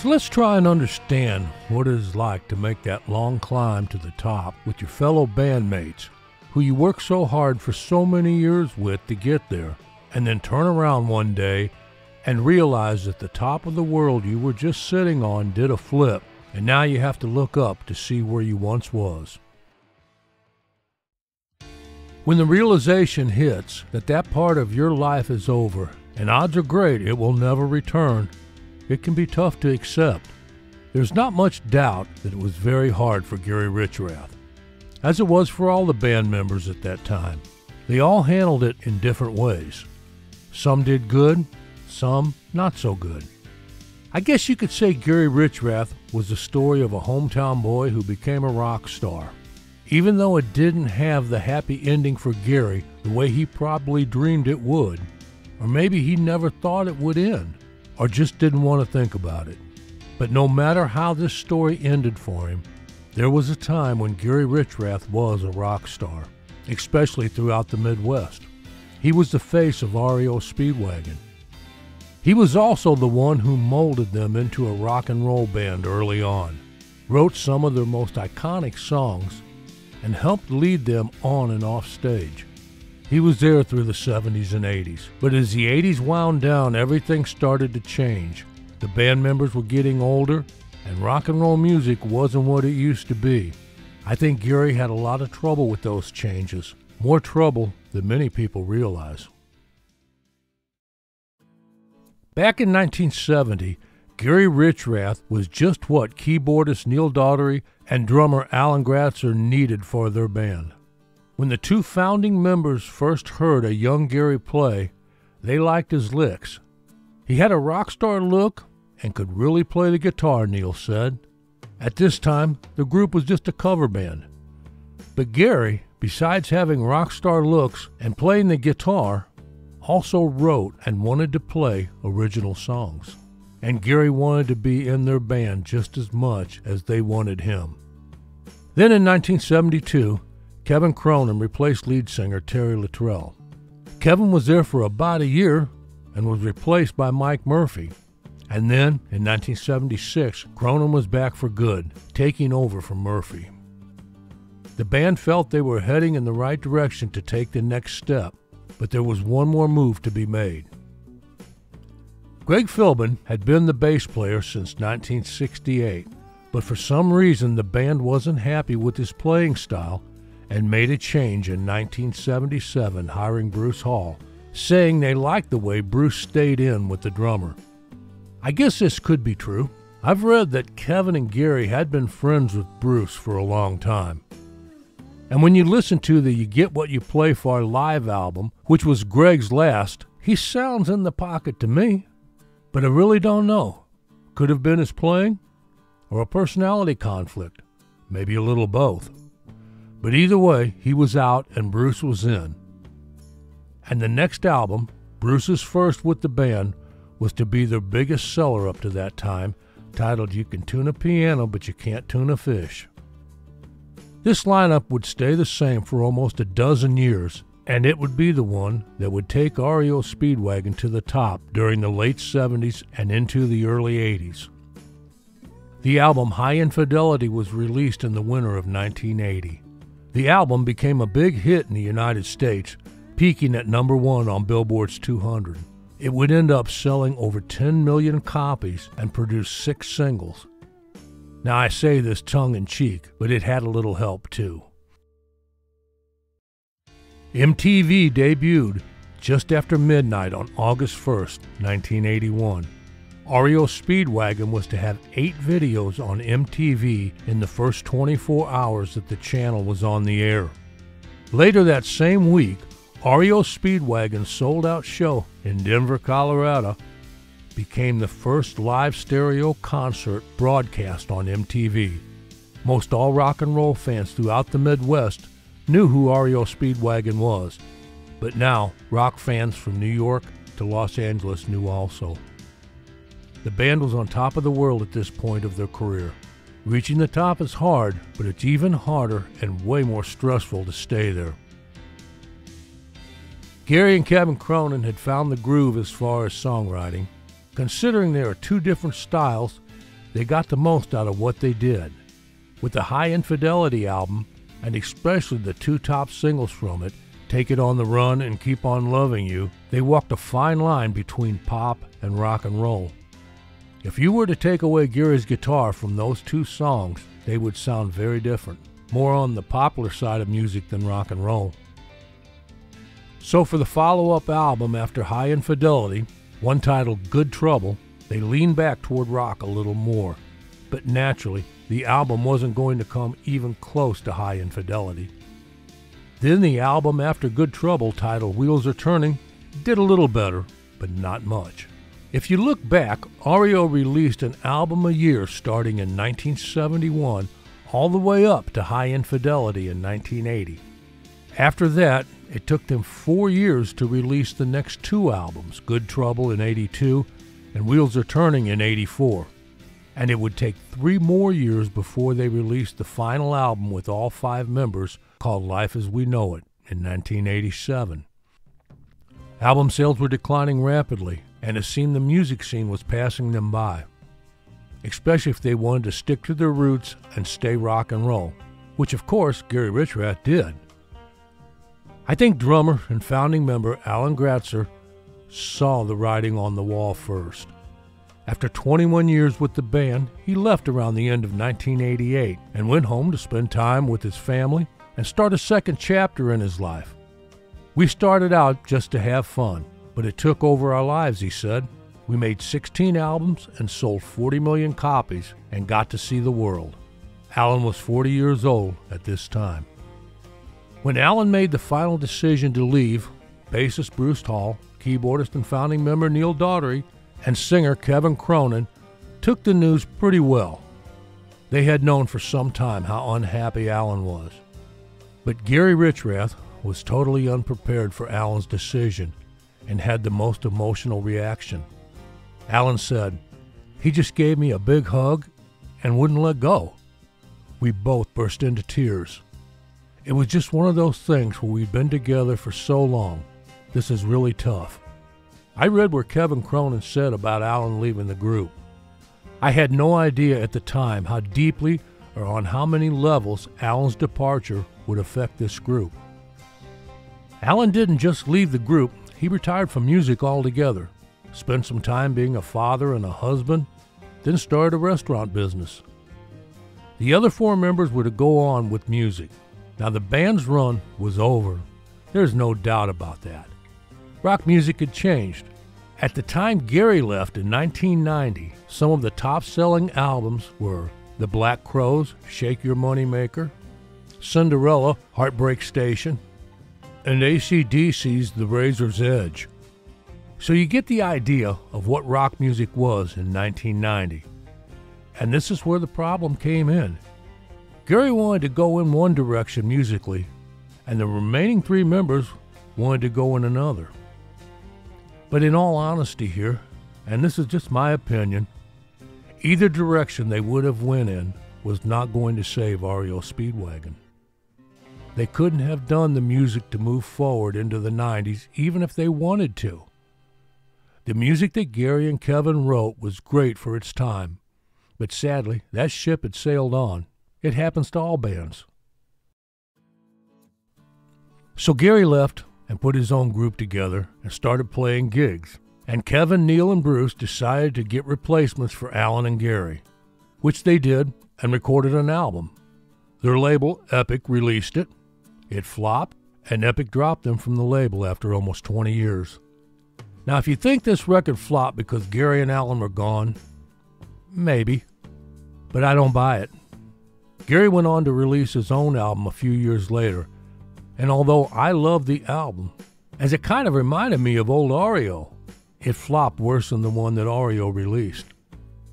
So let's try and understand what it is like to make that long climb to the top with your fellow bandmates who you work so hard for so many years with to get there, and then turn around one day and realize that the top of the world you were just sitting on did a flip, and now you have to look up to see where you once was. When the realization hits that that part of your life is over, and odds are great it will never return, it can be tough to accept. There's not much doubt that it was very hard for Gary Richrath, as it was for all the band members at that time. They all handled it in different ways. Some did good, some not so good. I guess you could say Gary Richrath was the story of a hometown boy who became a rock star. Even though it didn't have the happy ending for Gary the way he probably dreamed it would, or maybe he never thought it would end, or just didn't want to think about it. But no matter how this story ended for him, there was a time when Gary Richrath was a rock star, especially throughout the Midwest. He was the face of REO Speedwagon. He was also the one who molded them into a rock and roll band early on, wrote some of their most iconic songs, and helped lead them on and off stage. He was there through the 70s and 80s, but as the 80s wound down, everything started to change. The band members were getting older, and rock and roll music wasn't what it used to be. I think Gary had a lot of trouble with those changes, more trouble than many people realize. Back in 1970, Gary Richrath was just what keyboardist Neil Daugherty and drummer Alan Gratzer needed for their band. When the two founding members first heard a young Gary play, they liked his licks. He had a rock star look and could really play the guitar, Neil said. At this time, the group was just a cover band. But Gary, besides having rock star looks and playing the guitar, also wrote and wanted to play original songs. And Gary wanted to be in their band just as much as they wanted him. Then in 1972, Kevin Cronin replaced lead singer Terry Luttrell. Kevin was there for about a year and was replaced by Mike Murphy. And then, in 1976, Cronin was back for good, taking over from Murphy. The band felt they were heading in the right direction to take the next step, but there was one more move to be made. Greg Philbin had been the bass player since 1968, but for some reason the band wasn't happy with his playing style and made a change in 1977, hiring Bruce Hall, saying they liked the way Bruce stayed in with the drummer. I guess this could be true. I've read that Kevin and Gary had been friends with Bruce for a long time. And when you listen to the You Get What You Play For live album, which was Greg's last, he sounds in the pocket to me. But I really don't know. Could have been his playing, or a personality conflict, maybe a little both. But either way, he was out and Bruce was in. And the next album, Bruce's first with the band, was to be their biggest seller up to that time, titled You Can Tune a Piano But You Can't Tune a Fish. This lineup would stay the same for almost a dozen years, and it would be the one that would take REO Speedwagon to the top during the late 70s and into the early 80s. The album High Infidelity was released in the winter of 1980. The album became a big hit in the United States, peaking at number 1 on Billboard's 200. It would end up selling over 10 million copies and produce 6 singles. Now I say this tongue-in-cheek, but it had a little help too. MTV debuted just after midnight on August 1st, 1981. REO Speedwagon was to have 8 videos on MTV in the first 24 hours that the channel was on the air. Later that same week, REO Speedwagon's sold-out show in Denver, Colorado, became the first live stereo concert broadcast on MTV. Most all rock and roll fans throughout the Midwest knew who REO Speedwagon was, but now rock fans from New York to Los Angeles knew also. The band was on top of the world at this point of their career. Reaching the top is hard, but it's even harder and way more stressful to stay there. Gary and Kevin Cronin had found the groove as far as songwriting. Considering there are 2 different styles, they got the most out of what they did. With the High Infidelity album, and especially the two top singles from it, Take It on the Run and Keep on Loving You, they walked a fine line between pop and rock and roll. If you were to take away Gary's guitar from those two songs, they would sound very different, more on the popular side of music than rock and roll. So for the follow-up album after High Infidelity, one titled Good Trouble, they leaned back toward rock a little more. But naturally, the album wasn't going to come even close to High Infidelity. Then the album after Good Trouble, titled Wheels Are Turning, did a little better, but not much. If you look back, REO released an album a year starting in 1971 all the way up to High Infidelity in 1980. After that, it took them 4 years to release the next two albums, Good Trouble in '82 and Wheels Are Turning in '84. And it would take 3 more years before they released the final album with all 5 members, called Life as We Know It, in 1987. Album sales were declining rapidly, and it seemed the music scene was passing them by, especially if they wanted to stick to their roots and stay rock and roll, which of course Gary Richrath did. I think drummer and founding member Alan Gratzer saw the writing on the wall first. After 21 years with the band, he left around the end of 1988 and went home to spend time with his family and start a second chapter in his life. We started out just to have fun, but it took over our lives, he said. We made 16 albums and sold 40 million copies and got to see the world. Alan was 40 years old at this time. When Alan made the final decision to leave, bassist Bruce Hall, keyboardist and founding member Neil Daugherty, and singer Kevin Cronin took the news pretty well. They had known for some time how unhappy Alan was. But Gary Richrath was totally unprepared for Alan's decision and had the most emotional reaction. Alan said, "He just gave me a big hug and wouldn't let go." We both burst into tears. It was just one of those things where we'd been together for so long. This is really tough. I read where Kevin Cronin said about Alan leaving the group. I had no idea at the time how deeply or on how many levels Alan's departure would affect this group. Alan didn't just leave the group, he retired from music altogether, spent some time being a father and a husband, then started a restaurant business. The other 4 members were to go on with music. Now the band's run was over. There's no doubt about that. Rock music had changed. At the time Gary left in 1990, some of the top-selling albums were The Black Crowes' Shake Your Money Maker, Cinderella, Heartbreak Station, and AC/DC's The Razor's Edge. So you get the idea of what rock music was in 1990. And this is where the problem came in. Gary wanted to go in one direction musically, and the remaining 3 members wanted to go in another. But in all honesty here, and this is just my opinion, either direction they would have went in was not going to save REO Speedwagon. They couldn't have done the music to move forward into the 90s even if they wanted to. The music that Gary and Kevin wrote was great for its time, but sadly, that ship had sailed on. It happens to all bands. So Gary left and put his own group together and started playing gigs. And Kevin, Neil, and Bruce decided to get replacements for Alan and Gary, which they did and recorded an album. Their label, Epic, released it. It flopped, and Epic dropped them from the label after almost 20 years. Now, if you think this record flopped because Gary and Alan were gone, maybe, but I don't buy it. Gary went on to release his own album a few years later, and although I love the album, as it kind of reminded me of old REO, it flopped worse than the one that REO released.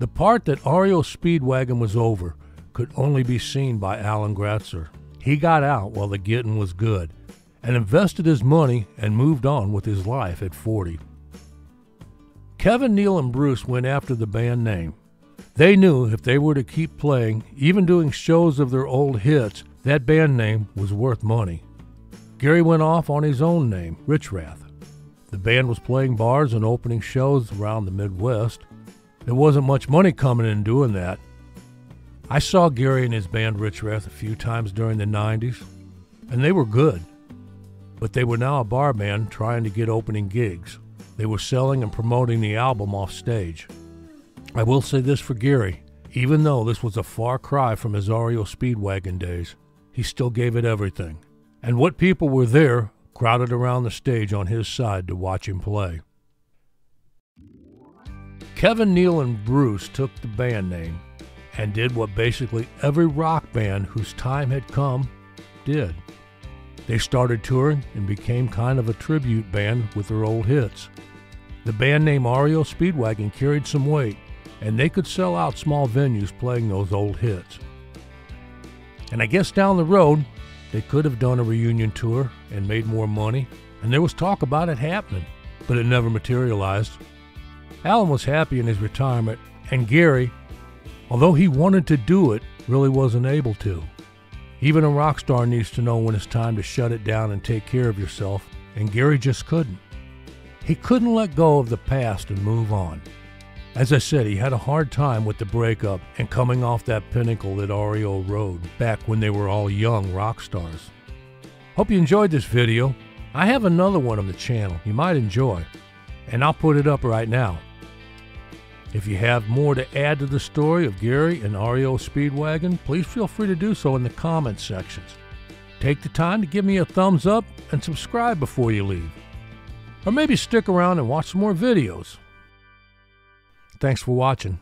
The part that REO Speedwagon was over could only be seen by Alan Gratzer. He got out while the getting was good and invested his money and moved on with his life at 40. Kevin, Neil, and Bruce went after the band name. They knew if they were to keep playing, even doing shows of their old hits, that band name was worth money. Gary went off on his own name, Richrath. The band was playing bars and opening shows around the Midwest. There wasn't much money coming in doing that. I saw Gary and his band Richrath a few times during the 90s, and they were good. But they were now a bar band trying to get opening gigs. They were selling and promoting the album off stage. I will say this for Gary, even though this was a far cry from his REO Speedwagon days, he still gave it everything. And what people were there crowded around the stage on his side to watch him play. Kevin, Neil, and Bruce took the band name and did what basically every rock band whose time had come did. They started touring and became kind of a tribute band with their old hits. The band name REO Speedwagon carried some weight, and they could sell out small venues playing those old hits. And I guess down the road, they could have done a reunion tour and made more money, and there was talk about it happening, but it never materialized. Alan was happy in his retirement, and Gary, although he wanted to do it, really wasn't able to. Even a rock star needs to know when it's time to shut it down and take care of yourself, and Gary just couldn't. He couldn't let go of the past and move on. As I said, he had a hard time with the breakup and coming off that pinnacle that REO rode back when they were all young rock stars. Hope you enjoyed this video. I have another one on the channel you might enjoy, and I'll put it up right now. If you have more to add to the story of Gary and REO Speedwagon, please feel free to do so in the comments sections. Take the time to give me a thumbs up and subscribe before you leave. Or maybe stick around and watch some more videos. Thanks for watching.